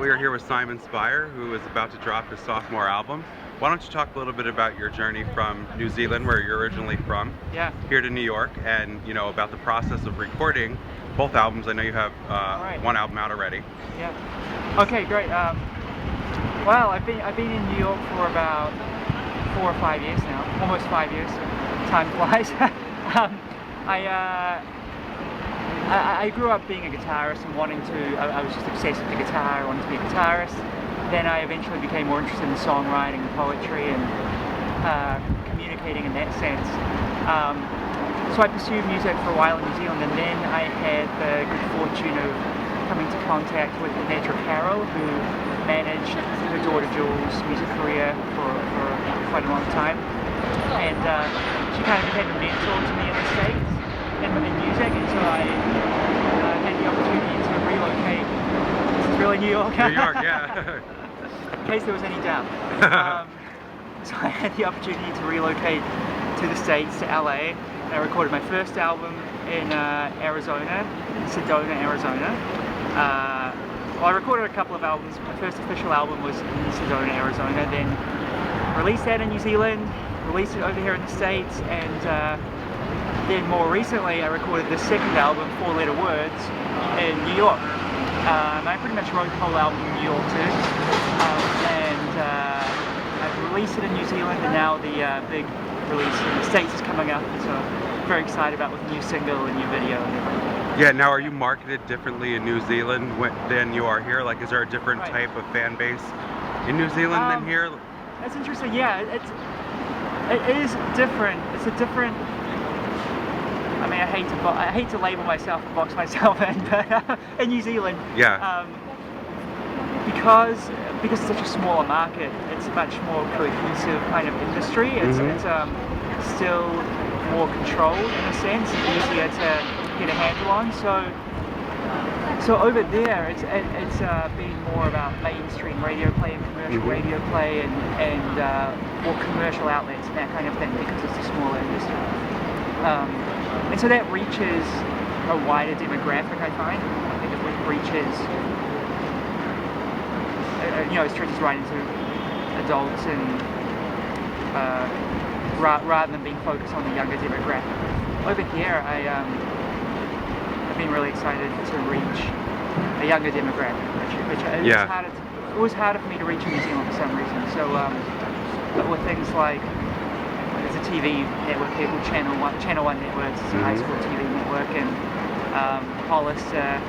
we are here with Simon Spire, who is about to drop his sophomore album. Why don't you talk a little bit about your journey from New Zealand, where you're originally from, here to New York, and about the process of recording both albums. I know you have one album out already. Yeah. Okay, great. Well, I've been in New York for about 4 or 5 years now, almost 5 years. Time flies. I grew up being a guitarist and wanting to. I was just obsessed with the guitar. I wanted to be a guitarist. Then I eventually became more interested in songwriting and poetry and communicating in that sense. So I pursued music for a while in New Zealand, and then I had the good fortune of coming into contact with Nedra Carroll, who managed her daughter Jules' music career for quite a long time. And she kind of became a mentor to me in the States in music, and so I had the opportunity to relocate. This is really New York. New York, yeah. In case there was any doubt. So I had the opportunity to relocate to the States, to LA, and I recorded my first album in Arizona, in Sedona, Arizona. Well, I recorded a couple of albums. My first official album was in Sedona, Arizona, then released that in New Zealand, released it over here in the States, and then more recently I recorded the second album, 4 Letter Words, in New York. I pretty much wrote the whole album in New York too, and I released it in New Zealand, and now the big release in the States is coming up, so I'm very excited about with a new single and new video and everything. Yeah, now are you marketed differently in New Zealand than you are here? Like, is there a different type of fan base in New Zealand than here? That's interesting, yeah, it is different. It's a different, I mean, I hate to label myself and box myself in, but in New Zealand, because it's such a smaller market, it's a much more cohesive kind of industry. It's still more controlled in a sense, easier to get a handle on. So over there, it's been more about mainstream radio play and commercial radio play and more commercial outlets and that kind of thing, because it's a smaller industry. And so that reaches a wider demographic, I find. I think it reaches, it stretches right into adults, and rather than being focused on the younger demographic. Over here, I've been really excited to reach a younger demographic, which it was harder for me to reach in New Zealand for some reason. So, but with things like, there's a TV network here called Channel 1 Networks, it's a high school TV network, and Hollister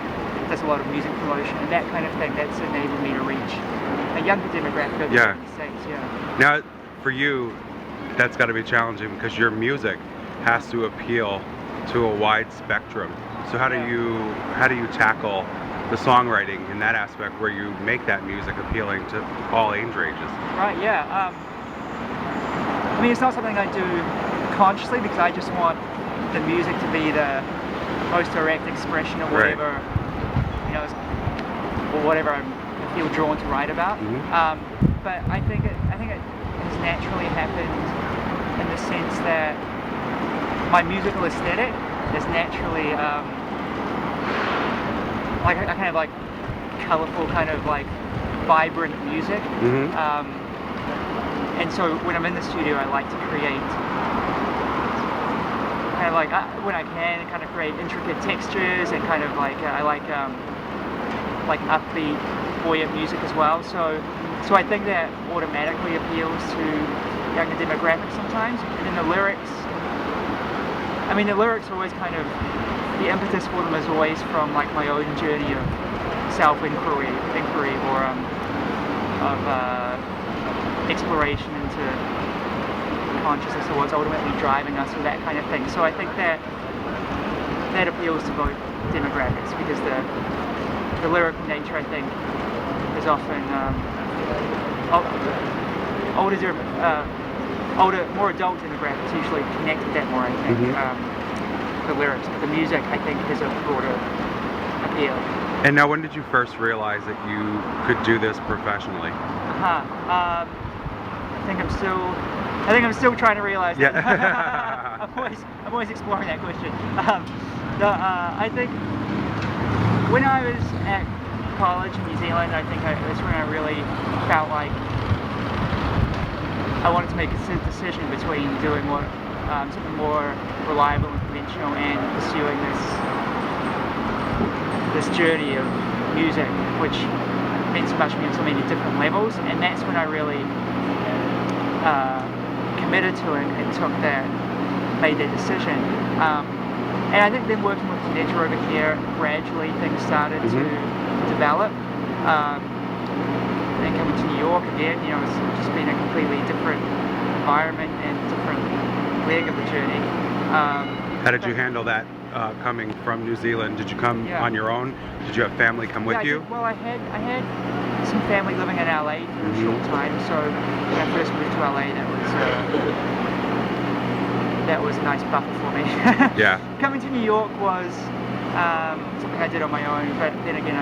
does a lot of music promotion and that kind of thing. That's enabled me to reach a younger demographic over in the States. Now, for you, that's got to be challenging because your music has to appeal to a wide spectrum. So how do you tackle the songwriting in that aspect, where you make that music appealing to all age ranges? Right. Yeah. I mean, it's not something I do consciously, because I just want the music to be the most direct expression of whatever, or whatever I feel drawn to write about. But I think it has naturally happened in the sense that my musical aesthetic is naturally like a kind of like colorful, kind of like vibrant music. And so when I'm in the studio, I like to create kind of like, when I can, kind of create intricate textures, and kind of like I like upbeat, buoyant music as well. So I think that automatically appeals to younger demographics sometimes. And then the lyrics, I mean, the lyrics are always kind of, the impetus for them is always from like my own journey of self-inquiry, or of exploration into consciousness, or what's ultimately driving us, or that kind of thing. So I think that appeals to both demographics, because the lyrical nature, I think, is often older, more adult demographics usually connect with that more, I think. The lyrics, but the music, I think, has a broader appeal. And now, when did you first realize that you could do this professionally? I think I'm still trying to realize that. I'm always exploring that question. I think when I was at college in New Zealand, I think that's when I really felt like I wanted to make a decision between doing something more reliable and conventional and pursuing this journey of music, which meant so much to me on so many different levels. And that's when I really committed to it and made that decision. And I think then working with Kinector over here, gradually things started to develop. Then coming to New York again, it's just been a completely different environment and different leg of the journey. How did you handle that coming from New Zealand? Did you come on your own? Did you have family come with you? I had some family living in LA for a short time, so when I first moved to LA, that was a nice buffer for me. Yeah. Coming to New York was something I did on my own, but then again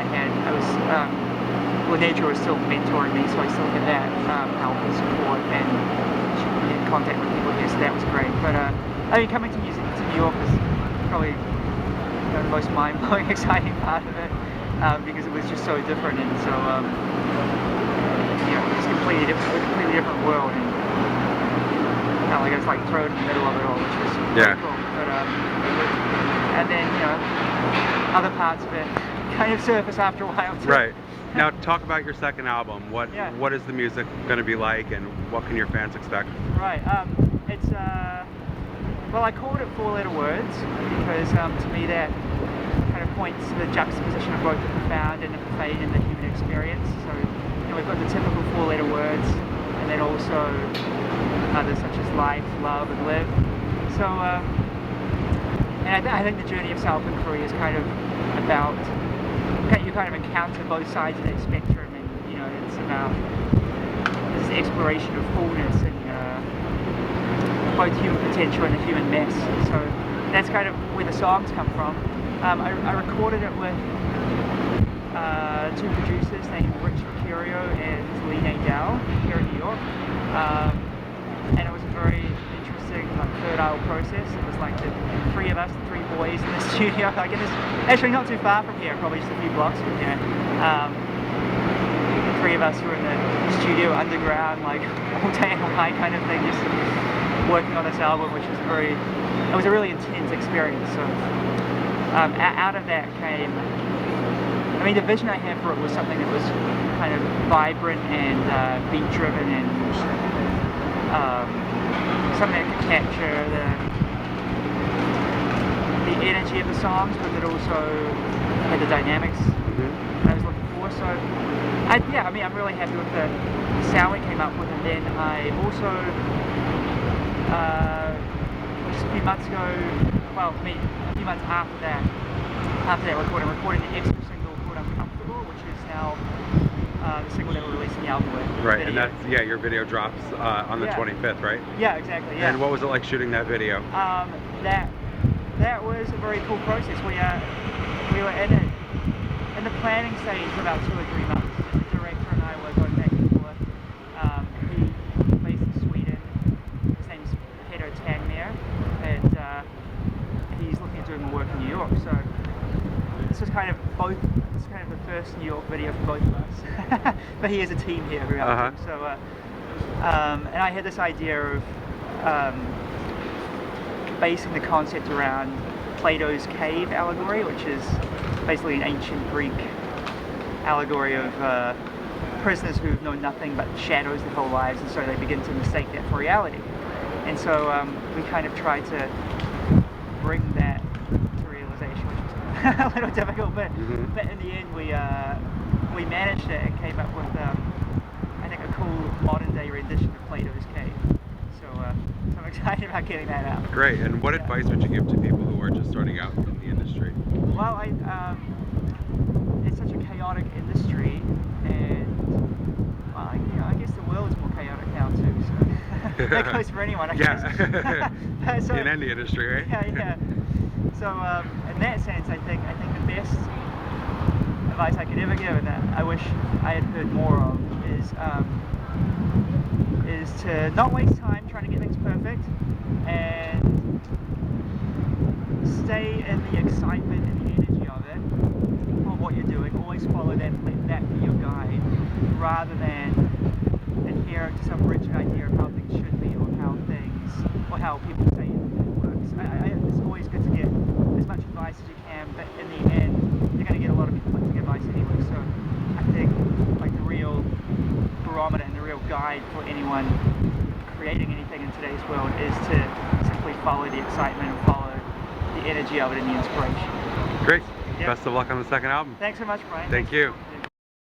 Nature was still mentoring me, so I still had that help and support and in contact with people here, so that was great. But coming to New York was probably the most mind-blowing, exciting part of it, because it was just so different and so it was a completely different world, and felt like I was like thrown in the middle of it all, which was really cool. But and then other parts of it kind of surface after a while too. Right. Now talk about your second album. What is the music going to be like, and what can your fans expect? Right. It's well, I called it 4-letter words because to me that kind of points to the juxtaposition of both the profound and the profane in the human experience. So we've got the typical 4-letter words, and then also others such as life, love, and live. So and I think the journey of self-inquiry is kind of about you kind of encounter both sides of that spectrum, and it's about this exploration of fullness and both human potential and the human mess. So that's kind of where the songs come from. I recorded it with two producers named Rich Mercurio and Lee Nadell here in New York, and it was a very interesting, fertile process. It was like the three of us, the three boys in the studio, actually not too far from here, probably just a few blocks from here. The three of us were in the studio underground, like all day and all night kind of thing, just working on this album, which was it was a really intense experience. So out of that came, the vision I had for it was something that was kind of vibrant and beat driven and something that could capture the energy of the songs, but that also had the dynamics that I was looking for. So I'm really happy with the sound we came up with. And then I also just a few months ago, a few months after that recording the extra single called Uncomfortable, which is now the single that we're releasing the album with. Right, and that's your video drops on the 25th, right? Yeah, exactly. Yeah. And what was it like shooting that video? That was a very cool process. We were in the planning stage for about 2 or 3 months. The director and I were going back and forth. He's based in Sweden. His name's Peter Tangmere, and he's looking at doing more work in New York. So this was kind of the first New York video for both of us. But he has a team here who helped him. So and I had this idea of basing the concept around Plato's cave allegory, which is basically an ancient Greek allegory of prisoners who've known nothing but shadows their whole lives, and so they begin to mistake that for reality. And so we kind of tried to bring that to realization, which was a little difficult, but in the end we managed it and came up with I think a cool modern day rendition of Plato's cave. So I'm excited about getting that out. Great. And what advice would you give to people who are just starting out in the industry? Well, it's such a chaotic industry, and I guess the world is more chaotic now too. So that goes for anyone, I guess. So, in any industry, right? Yeah. So in that sense, I think the best advice I could ever give, and that I wish I had heard more of, is to not waste time trying to get things perfect, and stay in the excitement and the energy of it, of what you're doing. Always just follow that, let that be your guide, rather than adhere to some rigid idea of how things should be, or how people say it works. It's always good to get as much advice as you can, but in the end, you're going to get a lot of conflicting advice anyway. So I think like the real barometer and the real guide for anyone creating anything in today's world is to simply follow the excitement and follow the energy of it and the inspiration. Great. Yep. Best of luck on the second album. Thanks so much, Brian. Thank you.